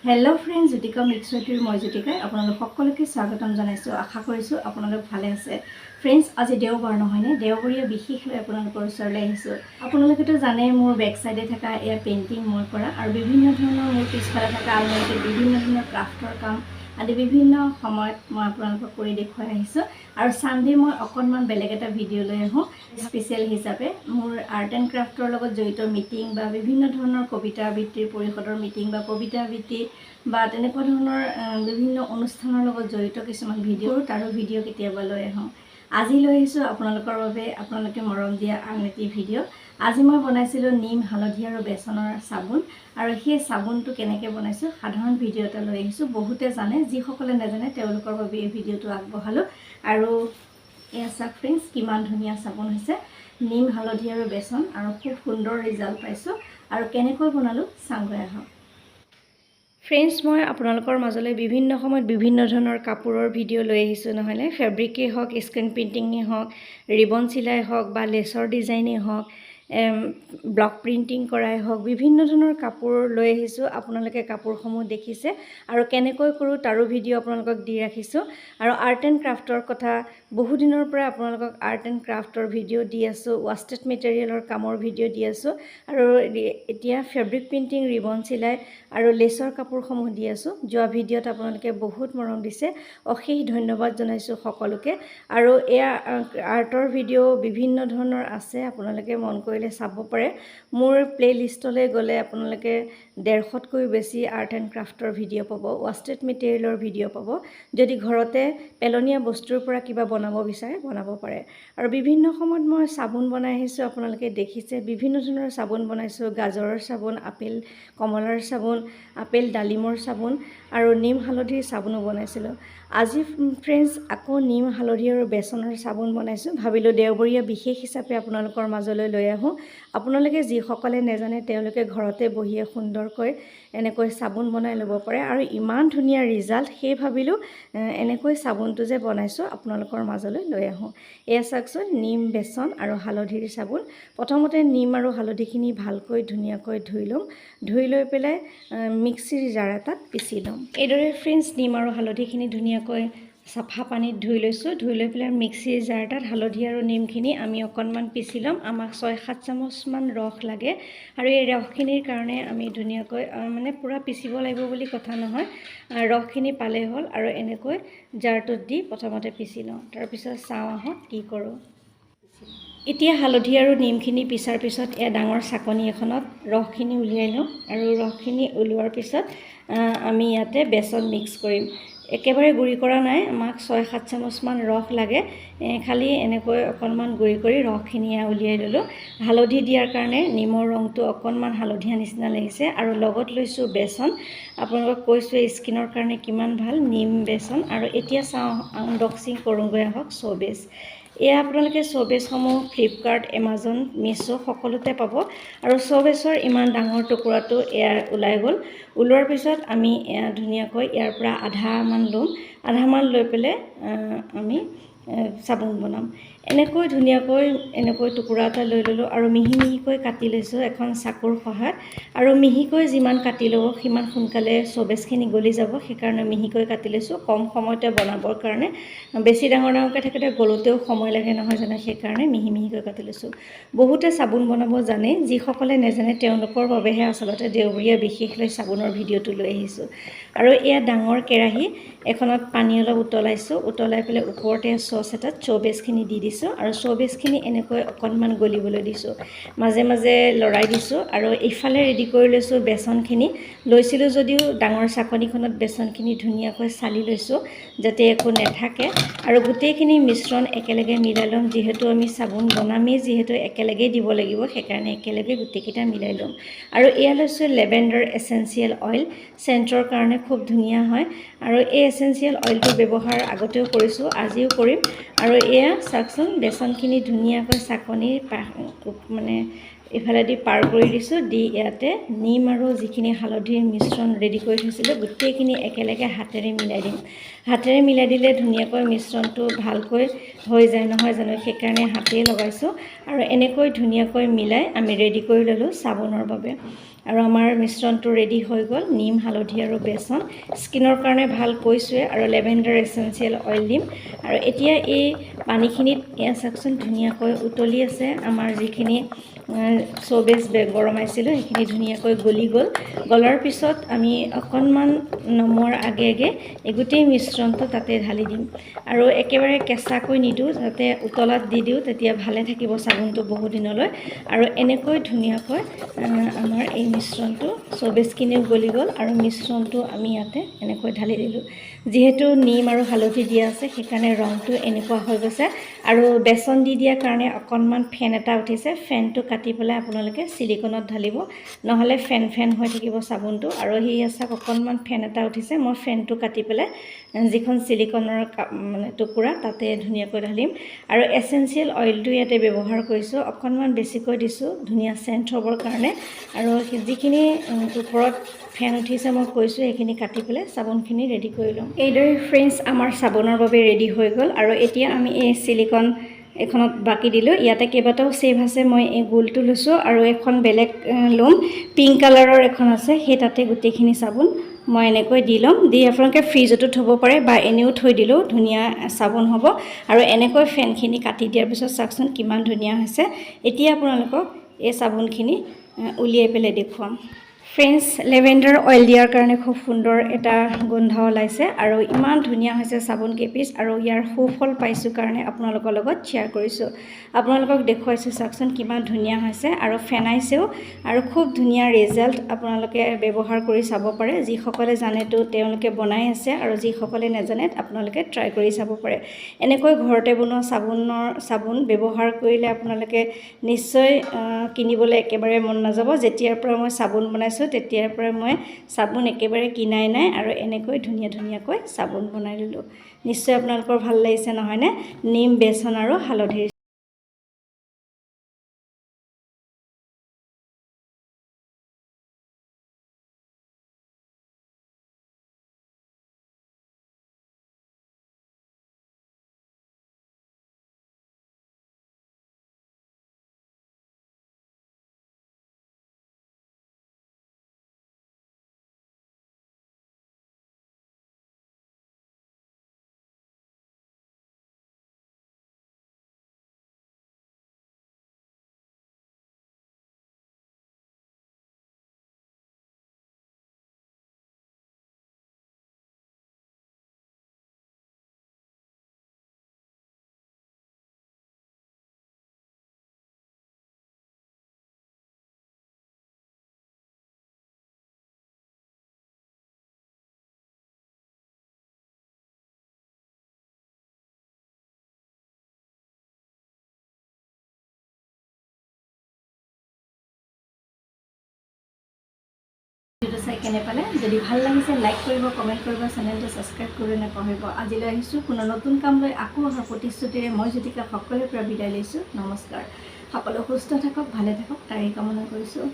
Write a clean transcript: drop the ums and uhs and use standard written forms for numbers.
Hello' friends, Jyotika মিক্সটিৰ মই জ্যোতিকাই আপোনালোক সকলোকে স্বাগতম জনাইছোঁ। আশা কৰিছোঁ আপোনালোক ভালে আছে। ফ্ৰেণ্ডছ, আজি দেওবাৰ নহয়নে? দেওবৰীয়া বিশেষ লৈ আপোনালোকৰ ওচৰলৈ আহিছোঁ। আপোনালোকেতো জানে মোৰ বেক চাইডে থকা এয়া পেইণ্টিং মই কৰা আৰু বিভিন্ন ধৰণৰ মোৰ পিছফালে থকা আলমাৰিতে বিভিন্ন ধৰণৰ ক্ৰাফ্টৰ কাম আদি বিভিন্ন সময়ত মই আপোনালোকক কৰি দেখুৱাই আহিছোঁ। আৰু চানডে মই অকণমান বেলেগ এটা ভিডিঅ' লৈ আহোঁ স্পেচিয়েল হিচাপে মোৰ আৰ্ট এণ্ড ক্ৰাফ্টৰ লগত জড়িত মিটিং বা বিভিন্ন ধৰণৰ কবিতা আবৃত্তিৰ পৰিষদৰ মিটিং বা কবিতা আবৃত্তি বা তেনেকুৱা ধৰণৰ বিভিন্ন অনুষ্ঠানৰ লগত জড়িত কিছুমান ভিডিঅ' তাৰো ভিডিঅ' কেতিয়াবা লৈ আহোঁ। আজি লৈ আহিছোঁ আপোনালোকৰ বাবে আপোনালোকে মৰম দিয়া আন এটি ভিডিঅ'। আজি মই বনাইছিলোঁ নিম, হালধি আৰু বেচনৰ চাবোন, আৰু সেই চাবোনটো কেনেকৈ বনাইছোঁ সাধাৰণ ভিডিঅ' এটা লৈ আহিছোঁ। বহুতে জানে, যিসকলে নাজানে তেওঁলোকৰ বাবে এই ভিডিঅ'টো আগবঢ়ালোঁ। আৰু এয়া চাওক ফ্ৰেণ্ডছ, কিমান ধুনীয়া চাবোন হৈছে, নিম, হালধি আৰু বেচন, আৰু খুব সুন্দৰ ৰিজাল্ট পাইছোঁ। আৰু কেনেকৈ বনালোঁ চাওঁগৈ আহক। ফ্ৰেণ্ডছ, মই আপোনালোকৰ মাজলৈ বিভিন্ন সময়ত বিভিন্ন ধৰণৰ কাপোৰৰ ভিডিঅ' লৈ আহিছোঁ নহয়নে? ফেব্ৰিকেই হওক, স্ক্ৰীণ প্ৰিণ্টিঙেই হওক, ৰিবন চিলাই হওক বা লেচৰ ডিজাইনেই হওক, ব্লক প্ৰিণ্টিং কৰাই হওক, বিভিন্ন ধৰণৰ কাপোৰ লৈ আহিছোঁ। আপোনালোকে কাপোৰসমূহ দেখিছে আৰু কেনেকৈ কৰোঁ তাৰো ভিডিঅ' আপোনালোকক দি ৰাখিছোঁ। আৰু আৰ্ট এণ্ড ক্ৰাফ্টৰ কথা বহুদিনৰ পৰা আপোনালোকক আৰ্ট এণ্ড ক্ৰাফ্টৰ ভিডিঅ' দি আছোঁ, ৱাষ্টেড মেটেৰিয়েলৰ কামৰ ভিডিঅ' দি আছোঁ। আৰু এতিয়া ফেব্ৰিক প্ৰিণ্টিং, ৰিবন চিলাই আৰু লেচৰ কাপোৰসমূহ দি আছোঁ। যোৱা ভিডিঅ'ত আপোনালোকে বহুত মৰম দিছে, অশেষ ধন্যবাদ জনাইছোঁ সকলোকে। আৰু এয়া আৰ্টৰ ভিডিঅ' বিভিন্ন ধৰণৰ আছে, আপোনালোকে মন কৰিলে চাব পাৰে। মোৰ প্লে'লিষ্টলৈ গ'লে আপোনালোকে 150তকৈ বেছি আৰ্ট এণ্ড ক্ৰাফ্টৰ ভিডিঅ' পাব, ৱাষ্টেড মেটেৰিয়েলৰ ভিডিঅ' পাব। যদি ঘৰতে পেলনীয়া বস্তুৰ পৰা কিবা বনাব বিচাৰে বনাব পাৰে। আৰু বিভিন্ন সময়ত মই চাবোন বনাই আহিছোঁ, আপোনালোকে দেখিছে বিভিন্ন ধৰণৰ চাবোন বনাইছোঁ। গাজৰৰ চাবোন, আপেল কমলাৰ চাবোন, আপেল ডালিমৰ চাবোন আৰু নিম হালধিৰ চাবোনো বনাইছিলোঁ। আজি ফ্ৰেণ্ডছ আকৌ নিম, হালধি আৰু বেচনৰ চাবোন বনাইছোঁ। ভাবিলোঁ দেওবৰীয়া বিশেষ হিচাপে আপোনালোকৰ মাজলৈ লৈ আহোঁ। আপোনালোকে যিসকলে নাজানে তেওঁলোকে ঘৰতে বহিয়ে সুন্দৰকৈ এনেকৈ চাবোন বনাই ল'ব পাৰে আৰু ইমান ধুনীয়া ৰিজাল্ট। সেই ভাবিলোঁ এনেকৈ চাবোনটো যে বনাইছোঁ আপোনালোকৰ মাজলৈ লৈ আহোঁ। এয়া চাওকচোন, নিম, বেচন আৰু হালধিৰ চাবোন। প্ৰথমতে নিম আৰু হালধিখিনি ভালকৈ ধুনীয়াকৈ ধুই ল'ম। ধুই লৈ পেলাই মিক্সিৰ জাৰ এটাত পিচি ল'ম। এইদৰে ফ্ৰেণ্ডছ, নিম আৰু হালধিখিনি ধুনীয়াকৈ চাফা পানীত ধুই লৈছোঁ। ধুই লৈ পেলাই মিক্সিৰ জাৰ এটাত হালধি আৰু নিমখিনি আমি অকণমান পিচি ল'ম। আমাক 6-7 চামুচমান ৰস লাগে। আৰু এই ৰসখিনিৰ কাৰণে আমি ধুনীয়াকৈ পূৰা পিচিব লাগিব বুলি কথা নহয়, ৰসখিনি পালেই হ'ল। আৰু এনেকৈ জাৰটোত দি প্ৰথমতে পিচি লওঁ, তাৰপিছত চাওঁ আহক কি কৰোঁ। এতিয়া হালধি আৰু নিমখিনি পিছাৰ পিছত এয়া ডাঙৰ চাকনি এখনত ৰসখিনি উলিয়াই লওঁ। আৰু ৰসখিনি ওলোৱাৰ পিছত আমি ইয়াতে বেচন মিক্স কৰিম। একেবাৰে গুড়ি কৰা নাই, আমাক 6-7 চামুচমান ৰস লাগে। খালি এনেকৈ অকণমান গুড়ি কৰি ৰসখিনি উলিয়াই ল'লোঁ। হালধি দিয়াৰ কাৰণে নিমৰ ৰংটো অকণমান হালধীয়া নিচিনা লাগিছে। আৰু লগত লৈছোঁ বেচন। আপোনালোকক কৈছোঁ স্কিনৰ কাৰণে কিমান ভাল নিম, বেচন। আৰু এতিয়া চাওঁ, আনবক্সিং কৰোঁগৈ আহক শ্ব'বেছ। এয়া আপোনালোকে শ্ব'বেছসমূহ ফ্লিপকাৰ্ট, এমাজন, মিছ' সকলোতে পাব। আৰু শ্ব'বেছৰ ইমান ডাঙৰ টুকুৰাটো এয়া ওলাই গ'ল। ওলোৱাৰ পিছত আমি এয়া ধুনীয়াকৈ ইয়াৰ পৰা আধামান ল'ম। আধামান লৈ পেলাই আমি চাবোন বনাম। এনেকৈ ধুনীয়াকৈ এনেকৈ টুকুৰা এটা লৈ ল'লোঁ আৰু মিহি মিহিকৈ কাটি লৈছোঁ এখন চাকুৰ সহায়ত। আৰু মিহিকৈ যিমান কাটি ল'ব সিমান সোনকালে শ্ব'বেছখিনি গলি যাব, সেইকাৰণে মিহিকৈ কাটি লৈছোঁ কম সময়তে বনাবৰ কাৰণে। বেছি ডাঙৰ ডাঙৰকৈ থাকিলে গলোতেও সময় লাগে নহয় জানো, সেইকাৰণে মিহি মিহিকৈ কাটি লৈছোঁ। বহুতে চাবোন বনাব জানে, যিসকলে নাজানে তেওঁলোকৰ বাবেহে আচলতে দেওবৰীয়া বিশেষ লৈ চাবোনৰ ভিডিঅ'টো লৈ আহিছোঁ। আৰু এয়া ডাঙৰ কেৰাহী এখনত পানী অলপ উতলাইছোঁ। উতলাই পেলাই ওপৰতে চচ এটাত শ্ব'বেছখিনি দি দিছোঁ আৰু শ্ব'বেছখিনি এনেকৈ অকণমান গলিবলৈ দিছোঁ। মাজে মাজে লৰাই দিছোঁ। আৰু ইফালে ৰেডি কৰি লৈছোঁ বেচনখিনি। লৈছিলোঁ যদিও ডাঙৰ চাকনিখনত বেচনখিনি ধুনীয়াকৈ চালি লৈছোঁ যাতে একো নাথাকে। আৰু গোটেইখিনি মিশ্ৰণ একেলগে মিলাই ল'ম। যিহেতু আমি চাবোন বনামেই, যিহেতু একেলগেই দিব লাগিব, সেইকাৰণে একেলগে গোটেইকেইটা মিলাই ল'ম। আৰু এয়া লৈছোঁ লেভেণ্ডাৰ এচেঞ্চিয়েল অইল, চেণ্টৰ কাৰণে খুব ধুনীয়া হয়। আৰু এই এচেঞ্চিয়েল অইলটো ব্যৱহাৰ আগতেও কৰিছোঁ, আজিও কৰিম। আৰু এয়া চাওকচোন, বেচনখিনি ধুনীয়াকৈ চাকনিৰ ইফালেদি পাৰ কৰি দিছোঁ। দি ইয়াতে নিম আৰু যিখিনি হালধিৰ মিশ্ৰণ ৰেডি কৰি থৈছিলোঁ গোটেইখিনি একেলগে হাতেৰে মিলাই দিম। হাতেৰে মিলাই দিলে ধুনীয়াকৈ মিশ্ৰণটো ভালকৈ হৈ যায় নহয় জানো, সেইকাৰণে হাতেই লগাইছোঁ। আৰু এনেকৈ ধুনীয়াকৈ মিলাই আমি ৰেডি কৰি ল'লোঁ চাবোনৰ বাবে। আৰু আমাৰ মিশ্ৰণটো ৰেডি হৈ গ'ল। নিম, হালধি আৰু বেচন স্কিনৰ কাৰণে ভাল কৈছোৱে, আৰু লেভেণ্ডাৰ এচেঞ্চিয়েল অইল দিম। আৰু এতিয়া এই পানীখিনিত এয়া চাওকচোন ধুনীয়াকৈ উতলি আছে। আমাৰ যিখিনি চৌবেছ গৰমাইছিলোঁ সেইখিনি ধুনীয়াকৈ গলি গ'ল। গলাৰ পিছত আমি অকণমান নমোৱাৰ আগে আগে এই গোটেই মিশ্ৰণটো তাতে ঢালি দিম। আৰু একেবাৰে কেঁচাকৈ নিদিওঁ, যাতে উতলাত দি দিওঁ, তেতিয়া ভালে থাকিব চাবোনটো বহুদিনলৈ। আৰু এনেকৈ ধুনীয়াকৈ আমাৰ এই মিশ্ৰণটো চৌবেছখিনিও গলি গ'ল, আৰু মিশ্ৰণটো আমি ইয়াতে এনেকৈ ঢালি দিলোঁ। যিহেতু নিম আৰু হালধি দিয়া আছে সেইকাৰণে ৰংটো এনেকুৱা হৈ গৈছে। আৰু বেচন দি দিয়াৰ কাৰণে অকণমান ফেন এটা উঠিছে। ফেনটো কাটি পেলাই আপোনালোকে ছিলিকনত ঢালিব, নহ'লে ফেন ফেন হৈ থাকিব চাবোনটো। আৰু সেই চাওক অকণমান ফেন এটা উঠিছে, মই ফেনটো কাটি পেলাই যিখন ছিলিকনৰ মানে টুকুৰা তাতে ধুনীয়াকৈ ঢালিম। আৰু এচেঞ্চিয়েল অইলটো ইয়াতে ব্যৱহাৰ কৰিছোঁ, অকণমান বেছিকৈ দিছোঁ ধুনীয়া চেণ্ট হ'বৰ কাৰণে। আৰু যিখিনি ওপৰত ফেন উঠিছে মই কৈছোঁ সেইখিনি কাটি পেলাই চাবোনখিনি ৰেডি কৰি ল'ম। এইদৰে ফ্ৰেণ্ডছ আমাৰ চাবোনৰ বাবে ৰেডি হৈ গ'ল। আৰু এতিয়া আমি এই ছিলিকন এখনত বাকি দিলোঁ। ইয়াতে কেইবাটাও চেভ আছে, মই এই গোলটো লৈছোঁ আৰু এখন বেলেগ ল'ম, পিংক কালাৰৰ এখন আছে, সেই তাতে গোটেইখিনি চাবোন মই এনেকৈ দি ল'ম। দি আপোনালোকে ফ্ৰিজতো থ'ব পাৰে বা এনেও থৈ দিলেও ধুনীয়া চাবোন হ'ব। আৰু এনেকৈ ফেনখিনি কাটি দিয়াৰ পিছত চাওকচোন কিমান ধুনীয়া হৈছে। এতিয়া আপোনালোকক এই চাবোনখিনি উলিয়াই পেলাই দেখুৱাম। ফ্ৰেণ্ডছ, লেভেণ্ডাৰ অইল দিয়াৰ কাৰণে খুব সুন্দৰ এটা গোন্ধ ওলাইছে, আৰু ইমান ধুনীয়া হৈছে চাবোন কেইপিচ। আৰু ইয়াৰ সুফল পাইছোঁ কাৰণে আপোনালোকৰ লগত শ্বেয়াৰ কৰিছোঁ, আপোনালোকক দেখুৱাইছোঁ। চাওকচোন কিমান ধুনীয়া হৈছে, আৰু ফেনাইছেও, আৰু খুব ধুনীয়া ৰিজাল্ট। আপোনালোকে ব্যৱহাৰ কৰি চাব পাৰে। যিসকলে জানেতো তেওঁলোকে বনাই আছে, আৰু যিসকলে নাজানে আপোনালোকে ট্ৰাই কৰি চাব পাৰে। এনেকৈ ঘৰতে বনোৱা চাবোন ব্যৱহাৰ কৰিলে আপোনালোকে নিশ্চয় কিনিবলৈ একেবাৰে মন নাযাব। যেতিয়াৰ পৰা মই চাবোন বনাইছোঁ তেতিয়াৰ পৰা মই চাবোন একেবাৰে কিনাই নাই, আৰু এনেকৈ ধুনীয়াকৈ চাবোন বনাই ল'লোঁ। নিশ্চয় আপোনালোকৰ ভাল লাগিছে নহয়নে? নিম, বেচন আৰু হালধিৰ ভিডিঅ'টো চাই কেনে পালে, যদি ভাল লাগিছে লাইক কৰিব, কমেণ্ট কৰিব, চেনেলটো ছাবস্ক্ৰাইব কৰি নাপাহৰিব। আজিলৈ আহিছোঁ পুনৰ নতুন কাম লৈ, আকৌ অহা প্ৰতিশ্ৰুতিৰে মই জ্যোতিকা সকলোৰে পৰা বিদায় লৈছোঁ। নমস্কাৰ। সকলো সুস্থ থাকক, ভালে থাকক তাৰেই কামনা কৰিছোঁ।